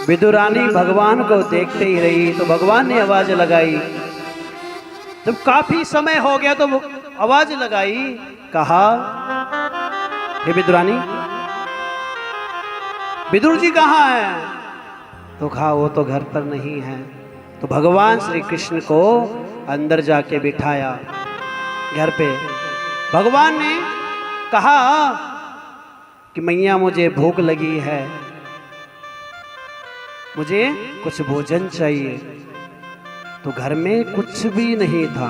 विदुरानी भगवान को देखते ही रही। तो भगवान ने आवाज लगाई, जब काफी समय हो गया तो आवाज लगाई, कहा हे विदुरानी, विदुर जी कहाँ हैं? तो कहा वो तो घर पर नहीं है। तो भगवान श्री कृष्ण को अंदर जाके बिठाया घर पे। भगवान ने कहा कि मैया मुझे भूख लगी है, मुझे कुछ भोजन चाहिए। तो घर में कुछ भी नहीं था,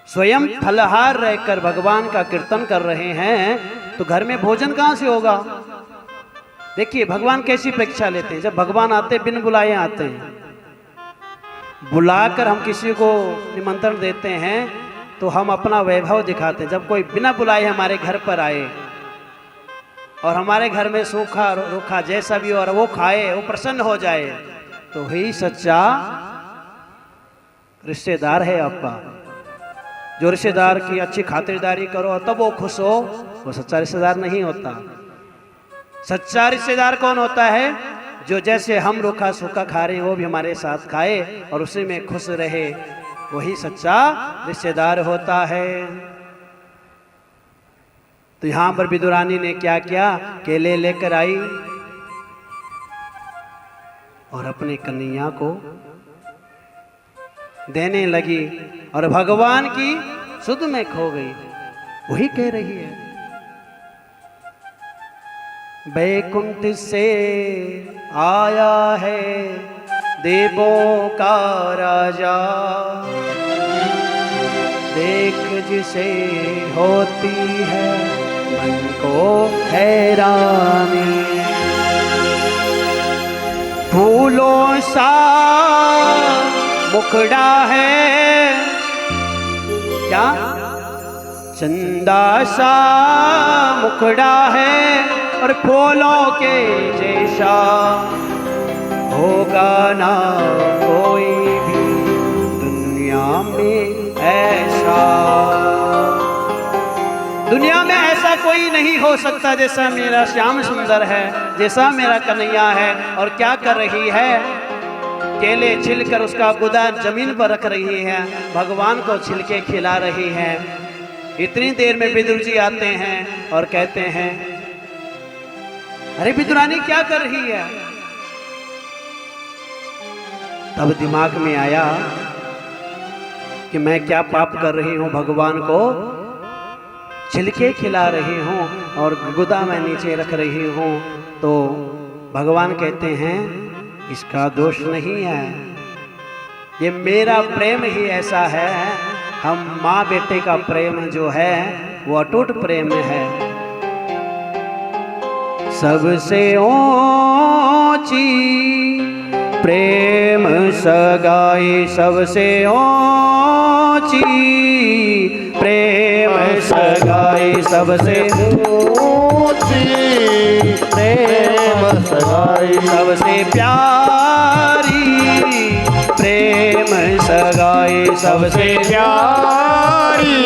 स्वयं फलहार रहकर भगवान का कीर्तन कर रहे हैं, तो घर में भोजन कहां से होगा? देखिए भगवान कैसी परीक्षा लेते हैं। जब भगवान आते बिन बुलाए आते हैं, बुलाकर हम किसी को निमंत्रण देते हैं तो हम अपना वैभव दिखाते हैं। जब कोई बिना बुलाए हमारे घर पर आए और हमारे घर में सूखा रूखा जैसा भी हो और वो खाए, वो प्रसन्न हो जाए, तो ही सच्चा रिश्तेदार है आपका। जो रिश्तेदार की अच्छी खातिरदारी करो तब वो खुश हो, वो सच्चा रिश्तेदार नहीं होता। सच्चा रिश्तेदार कौन होता है? जो जैसे हम रूखा सूखा खा रहे हैं वो भी हमारे साथ खाए और उसी में खुश रहे, वही सच्चा रिश्तेदार होता है। तो यहां पर विदुरानी ने क्या किया? केले लेकर आई और अपनी कन्हैया को देने लगी और भगवान की सुध में खो गई। वही कह रही है, बैकुंठ से आया है देवों का राजा, देख जिसे होती है मन को हैरानी। फूलों सा मुखड़ा है, क्या चंदा सा मुखड़ा है, और फूलों के जैसा होगा ना कोई भी दुनिया में ऐसा। दुनिया में ऐसा कोई नहीं हो सकता जैसा मेरा श्याम सुंदर है, जैसा मेरा कन्हैया है। और क्या कर रही है? केले छिलकर उसका गुदा जमीन पर रख रही है, भगवान को छिलके खिला रही है। इतनी देर में विदुर जी आते हैं और कहते हैं, अरे विदुरानी क्या कर रही है? तब दिमाग में आया कि मैं क्या पाप कर रही हूं, भगवान को छिलके खिला रही हूं और गुदा मैं नीचे रख रही हूं। तो भगवान कहते हैं इसका दोष नहीं है, ये मेरा प्रेम ही ऐसा है। हम माँ बेटे का प्रेम जो है वो अटूट प्रेम है। सबसे ऊंची प्रेम सगाई, सबसे ऊंची प्रेम सगाई, सबसे ऊंची प्रेम सगाई, सबसे प्यारी प्रेम सगाई, सबसे प्यारी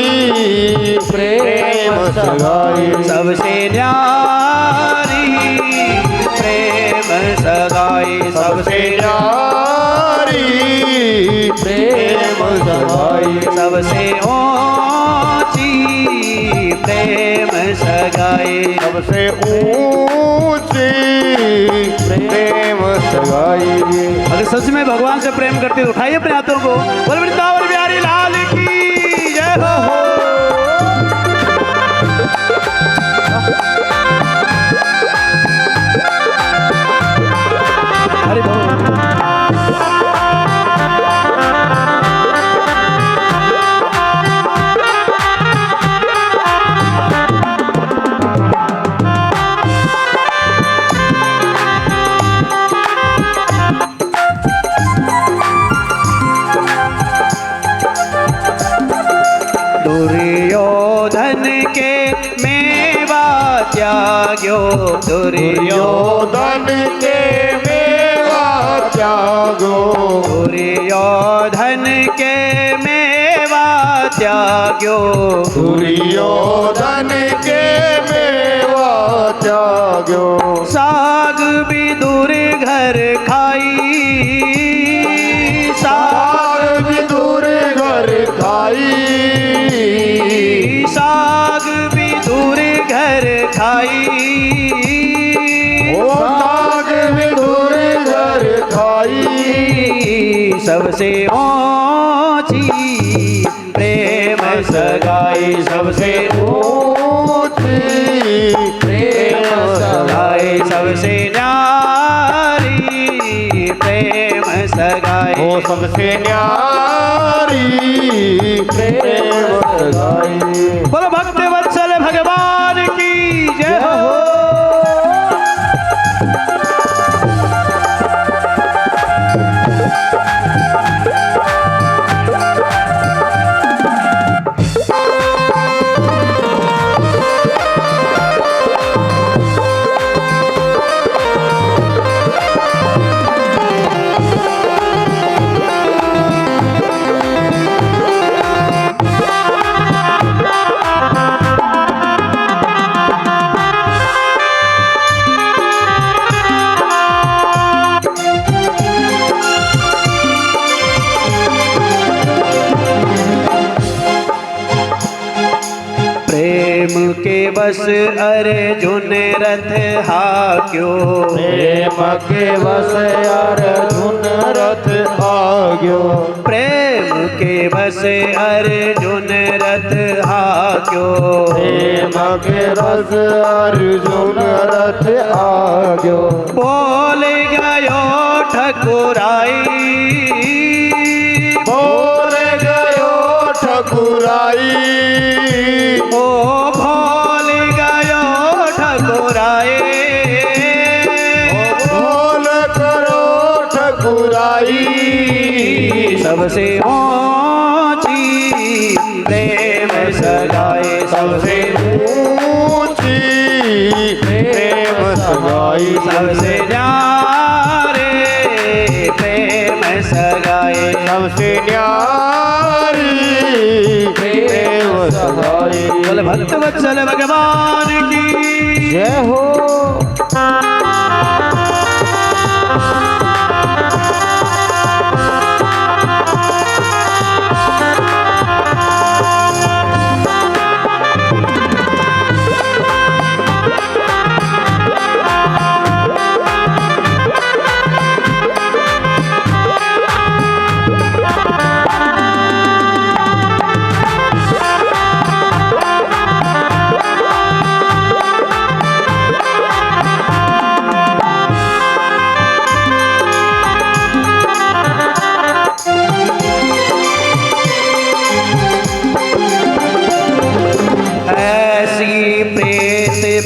प्रेम सगाई, सबसे न्यारी प्रेम सगाई, सबसे न्यारी प्रेम सगाई, सबसे ऊंची प्रेम सगाई, सबसे ऊंची प्रेम सगाई। अगर सच में भगवान से प्रेम करते तो उठाइए अपने हाथों को, बोल वृंदावन बिहारी लाल की जय हो। हरि बोल। दुर्योधन के मेवा त्याग्यो, दुर्योधन के मेवा त्यागो, दुर्योधन के मेवा त्याग्यो, दुर्योधन के मेवा त्याग्यो। साग विदुर घर खाई, ओ साग विधुर घर खाई, सबसे ऊंची प्रेम सगाई, सबसे ऊंची प्रेम सगाई, सबसे न्यारी प्रेम सगाई, ओ सबसे न्यारी प्रेम सगाई। बोलो भक्त वत्सल भगवान की जय हो। प्रेम के बस अर्जुन रथ हाक्यो, प्रेम के बस अर्जुन रथ आग्यो, प्रेम के बस अर्जुन रथ हाक्यो, प्रेम के बस अर्जुन रथ आग्यो, बोल गयो ठकुराई, बोल गयो ठकुराई, ओ भोल गयो ठकुराई, बोल करो ठकुराई, सबसे ऊंची प्रेम सगाई, सबसे ऊंची प्रेम सगाई, सबसे न्यारे प्रेम सगाई, सबसे न्यारी प्रेम सगाई। बोल भक्त वत्सल भगवान की जय हो।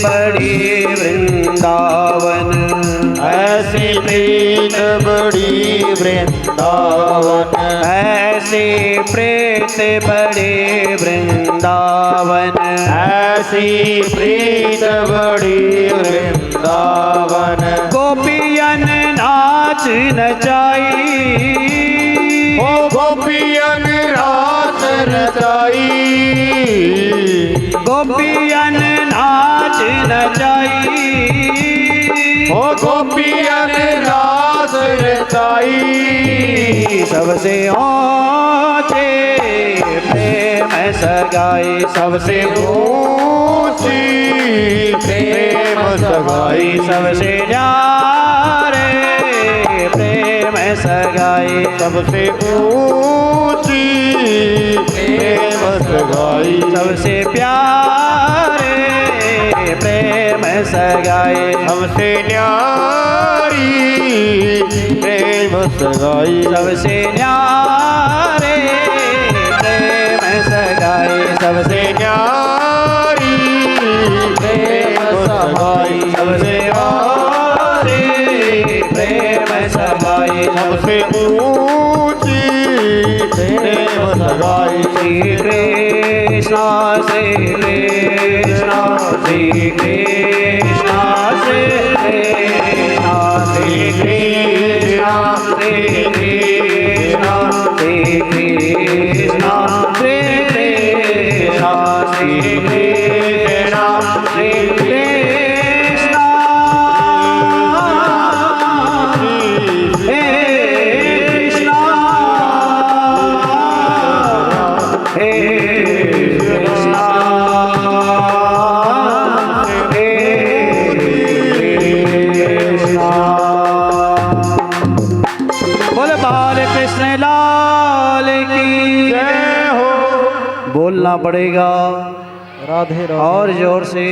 बड़ी वृंदावन, ऐसी प्रीत बड़ी वृंदावन, ऐसी प्रीत बड़ी वृंदावन, ऐसी प्रीत बड़ी वृंदावन, गोपियन नाच नचाई, ओ गोपियन रात रचाई, गोपियन नाच नचाई, ओ गोपियन रात रचाई, सबसे ऊंचे प्रेम सगाई, सबसे ऊंची प्रेम सगाई, सबसे न्यारे प्रेम सगाई, सबसे ऊंची प्रेम सगाई, सबसे प्यारे प्रेम सगाई, सबसे न्यारी प्रेम सगाई, सबसे न्यारे प्रेम सगाई, सबसे न्यारी प्रेम सगाई, सबसे न्यारे प्रेम सगाई, सबसे ऊंची प्रेम सगाई। श्री कृष्णा श्री कृष्णा श्री कृष्णा श्री कृष्णा श्री कृष्णा श्री कृष्णा श्री कृष्णा श्री कृष्णा श्री कृष्णा श्री कृष्णा हे कृष्णा हे की जय हो। बोलना पड़ेगा राधे राधे और जोर से।